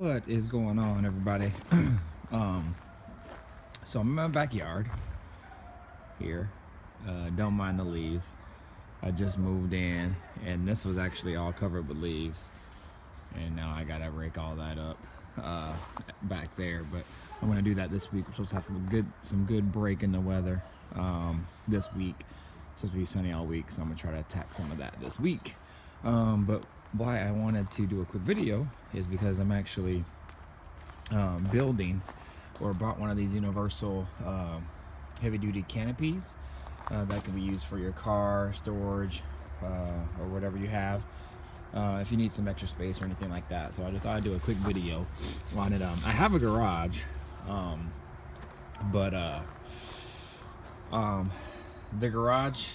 What is going on, everybody? So I'm in my backyard here. Don't mind the leaves. I just moved in, and this was actually all covered with leaves, and now I gotta rake all that up back there. But I'm gonna do that this week. We're supposed to have some good break in the weather this week. It's supposed to be sunny all week, so I'm gonna try to attack some of that this week. But why I wanted to do a quick video is because I'm actually building or bought one of these universal heavy-duty canopies that can be used for your car storage or whatever you have if you need some extra space or anything like that. So I just thought I'd do a quick video on it. I have a garage, but the garage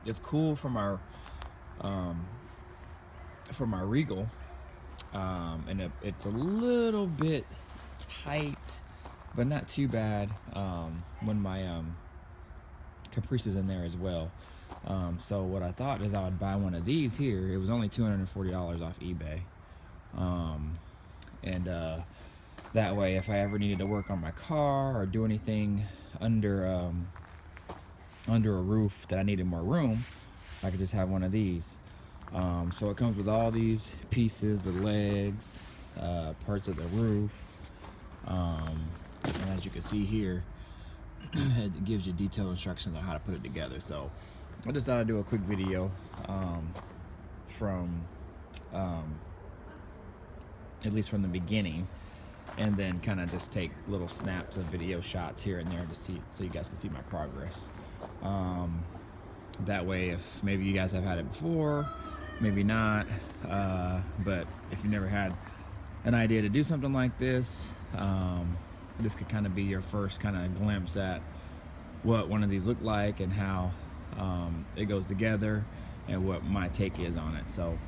is cool for my Regal, and it's a little bit tight, but not too bad when my Caprice is in there as well. So what I thought is I would buy one of these here. It was only $240 off eBay, and that way if I ever needed to work on my car or do anything under a roof that I needed more room, I could just have one of these. So it comes with all these pieces, the legs, parts of the roof, and as you can see here, it gives you detailed instructions on how to put it together. So I just thought I'd do a quick video from at least from the beginning, and then kind of just take little snaps of video shots here and there to see, so you guys can see my progress. That way, if maybe you guys have had it before, maybe not, but if you never had an idea to do something like this, this could kind of be your first kind of glimpse at what one of these look like and how it goes together and what my take is on it. So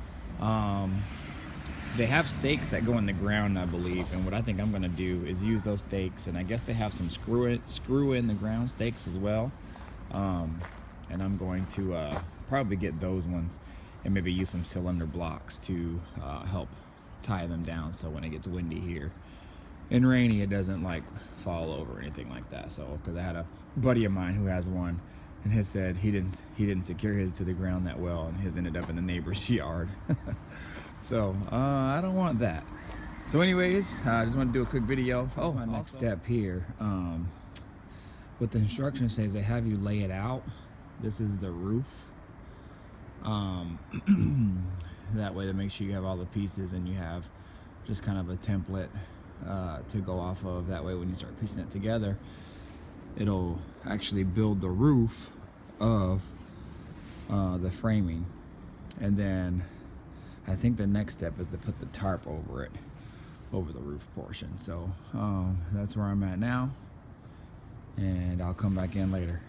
they have stakes that go in the ground, I believe, and what I think I'm going to do is use those stakes, and I guess they have some screw in the ground stakes as well, and I'm going to probably get those ones and maybe use some cylinder blocks to help tie them down, so when it gets windy here and rainy, it doesn't like fall over or anything like that. So because I had a buddy of mine who has one, and his said he didn't secure his to the ground that well, and his ended up in the neighbor's yard. So I don't want that. So anyways, I just want to do a quick video. Oh, my next step here, what the instructions says, they have you lay it out. This is the roof. That way, that makes sure you have all the pieces and you have just kind of a template to go off of. That way, when you start piecing it together, it'll actually build the roof of the framing. And then I think the next step is to put the tarp over it, over the roof portion. So that's where I'm at now, and I'll come back in later.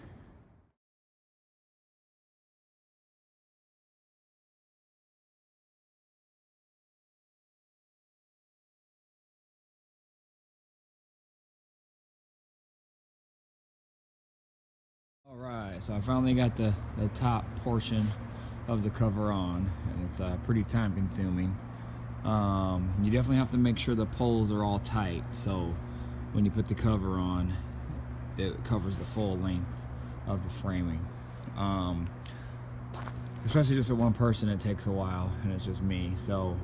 Alright, so I finally got the top portion of the cover on, and it's pretty time consuming. You definitely have to make sure the poles are all tight, so when you put the cover on, it covers the full length of the framing. Especially just with one person, it takes a while, and it's just me. So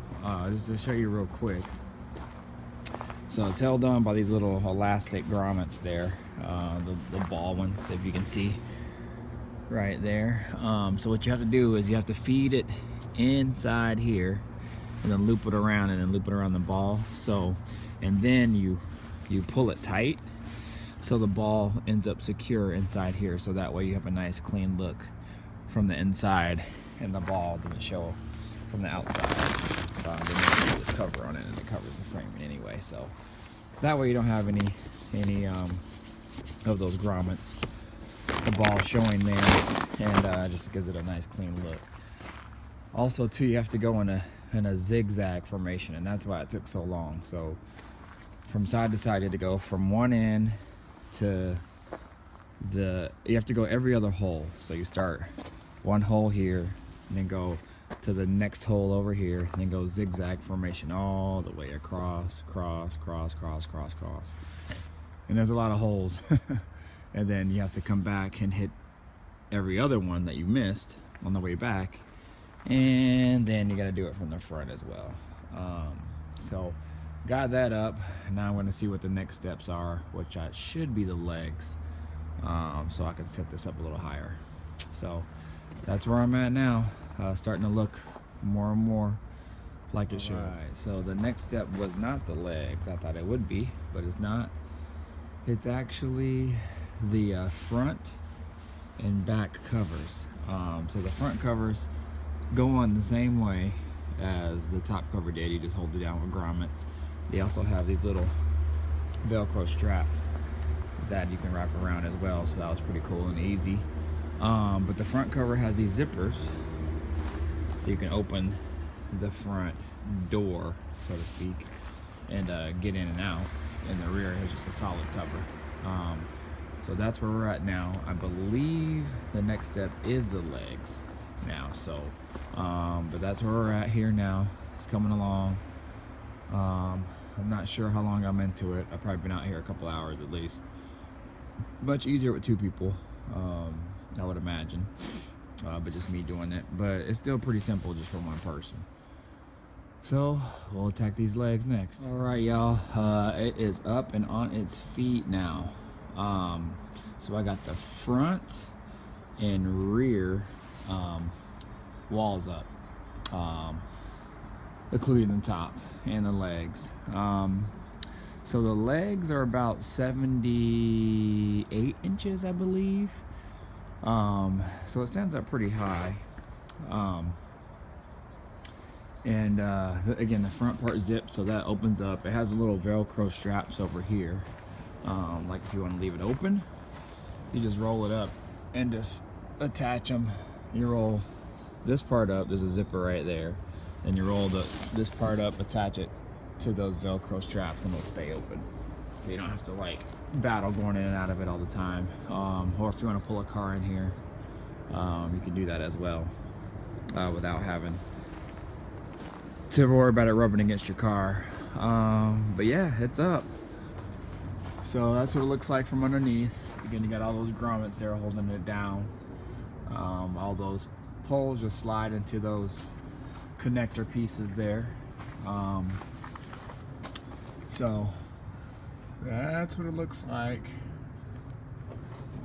just to show you real quick, so it's held on by these little elastic grommets there, the ball ones, if you can see right there. So what you have to do is you have to feed it inside here, and then loop it around, and then loop it around the ball. So, and then you pull it tight, so the ball ends up secure inside here. So that way you have a nice clean look from the inside, and the ball doesn't show from the outside. Then you put this cover on it, and it covers the framing anyway. So that way you don't have any of those grommets, the ball showing there, and just gives it a nice clean look. Also too, you have to go in a zigzag formation, and that's why it took so long. So from side to side, you have to go from one end to you have to go every other hole. So you start one hole here, and then go to the next hole over here, and then go zigzag formation all the way across, cross, cross, cross, cross, cross. And there's a lot of holes. And then you have to come back and hit every other one that you missed on the way back, and then you got to do it from the front as well. So got that up. Now I'm going to see what the next steps are, which should be the legs, so I can set this up a little higher. So that's where I'm at now. Starting to look more and more like it should. Right, so the next step was not the legs. I thought it would be, but it's not. It's actually the front and back covers. So the front covers go on the same way as the top cover did. You just hold it down with grommets. They also have these little Velcro straps that you can wrap around as well, so that was pretty cool and easy. But the front cover has these zippers, so you can open the front door, so to speak, and get in and out. And the rear has just a solid cover. So that's where we're at now. I believe the next step is the legs now. So, but that's where we're at here now. It's coming along. I'm not sure how long I'm into it. I've probably been out here a couple hours at least. Much easier with two people, I would imagine. But just me doing it. But it's still pretty simple just for one person. So we'll attack these legs next. All right, y'all. It is up and on its feet now. So I got the front and rear walls up, including the top and the legs. So the legs are about 78 inches, I believe. So it stands up pretty high. And again, the front part zips, so that opens up. It has a little Velcro straps over here. Like if you want to leave it open, you just roll it up and just attach them. You roll this part up, there's a zipper right there. Then you roll this part up, attach it to those Velcro straps, and it'll stay open. So you don't have to like battle going in and out of it all the time. Or if you want to pull a car in here, you can do that as well, without having to worry about it rubbing against your car. But yeah, it's up. So that's what it looks like from underneath. Again, you got all those grommets there holding it down. All those poles just slide into those connector pieces there. So that's what it looks like,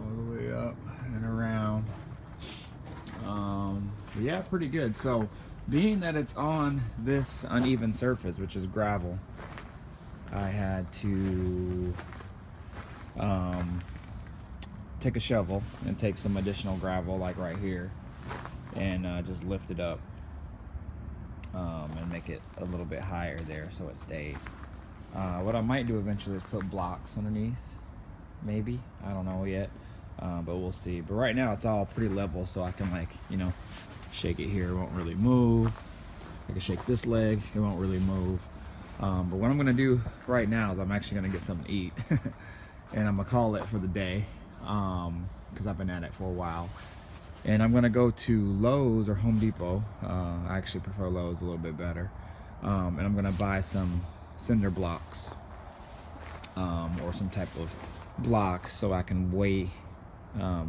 all the way up and around. But yeah, pretty good. So being that it's on this uneven surface, which is gravel, I had to take a shovel and take some additional gravel, like right here, and just lift it up and make it a little bit higher there so it stays. What I might do eventually is put blocks underneath, maybe. I don't know yet, but we'll see. But right now it's all pretty level, so I can, like, you know, shake it here, it won't really move. I can shake this leg, it won't really move. But what I'm gonna do right now is I'm actually gonna get something to eat and I'm gonna call it for the day, because I've been at it for a while. And I'm gonna go to Lowe's or Home Depot. I actually prefer Lowe's a little bit better. And I'm gonna buy some cinder blocks, or some type of block, so I can weigh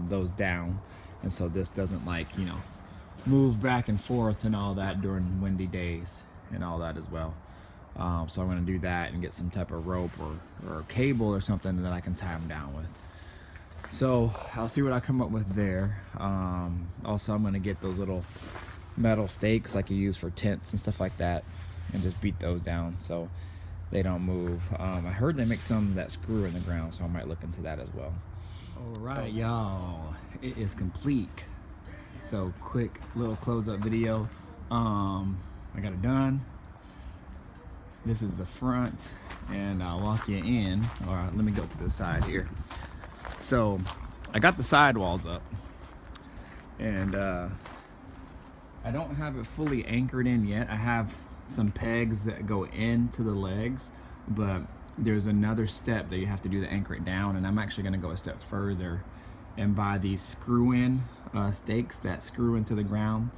those down, and so this doesn't, like, you know, move back and forth and all that during windy days and all that as well. So I'm going to do that and get some type of rope or cable or something that I can tie them down with. So I'll see what I come up with there. Also, I'm going to get those little metal stakes like you use for tents and stuff like that, and just beat those down so they don't move. I heard they make some that screw in the ground, so I might look into that as well. All right, y'all, it is complete. So quick little close-up video. I got it done. This is the front, and I'll walk you in. All right, let me go to the side here. So I got the sidewalls up, and I don't have it fully anchored in yet. I have some pegs that go into the legs, but there's another step that you have to do to anchor it down, and I'm actually going to go a step further and buy these screw-in stakes that screw into the ground.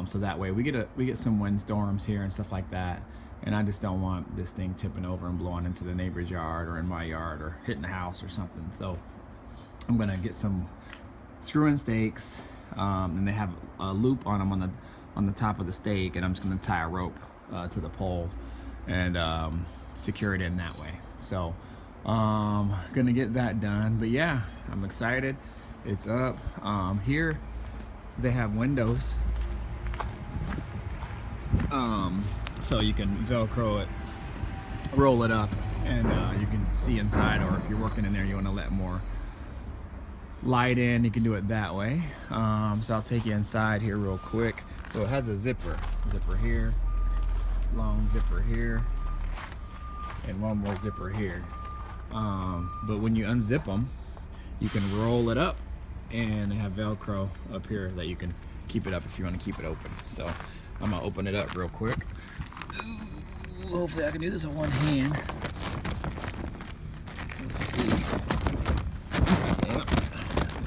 So that way we get some windstorms here and stuff like that, and I just don't want this thing tipping over and blowing into the neighbor's yard or in my yard or hitting the house or something. So I'm gonna get some screw-in stakes, and they have a loop on them on the top of the stake, and I'm just gonna tie a rope to the pole and secure it in that way. So gonna get that done. But yeah, I'm excited. It's up. Here they have windows, so you can Velcro it, roll it up, and you can see inside. Or if you're working in there, you want to let more light in, you can do it that way. So I'll take you inside here real quick. So it has a zipper here, long zipper here, and one more zipper here. But when you unzip them, you can roll it up, and they have Velcro up here that you can keep it up if you want to keep it open. So I'm gonna open it up real quick. Ooh, hopefully I can do this on one hand. Let's see. Yep,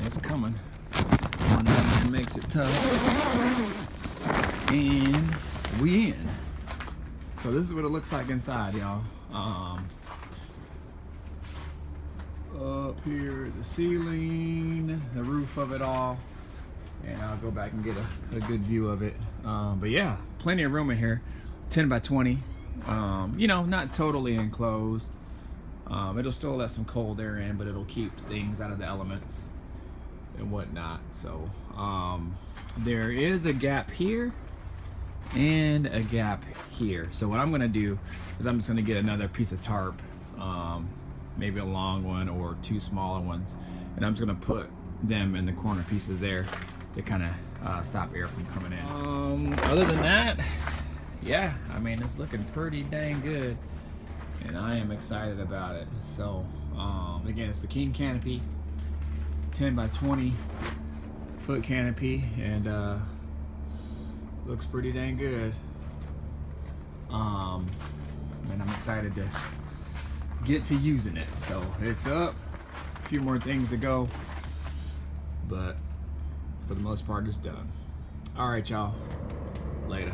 it's coming. One hand makes it tough. And we in. So this is what it looks like inside, y'all. Up here, the ceiling, the roof of it all, and I'll go back and get a good view of it. But yeah, plenty of room in here. 10 by 20. You know, not totally enclosed. It'll still let some cold air in, but it'll keep things out of the elements and whatnot. So there is a gap here and a gap here. So what I'm gonna do is I'm just gonna get another piece of tarp, maybe a long one or two smaller ones, and I'm just gonna put them in the corner pieces there to kind of stop air from coming in. Other than that, yeah, I mean, it's looking pretty dang good, and I am excited about it. So again, it's the King Canopy 10 by 20 foot canopy, and looks pretty dang good. And I'm excited to get to using it. So it's up, a few more things to go, but for the most part it's done. All right, y'all, later.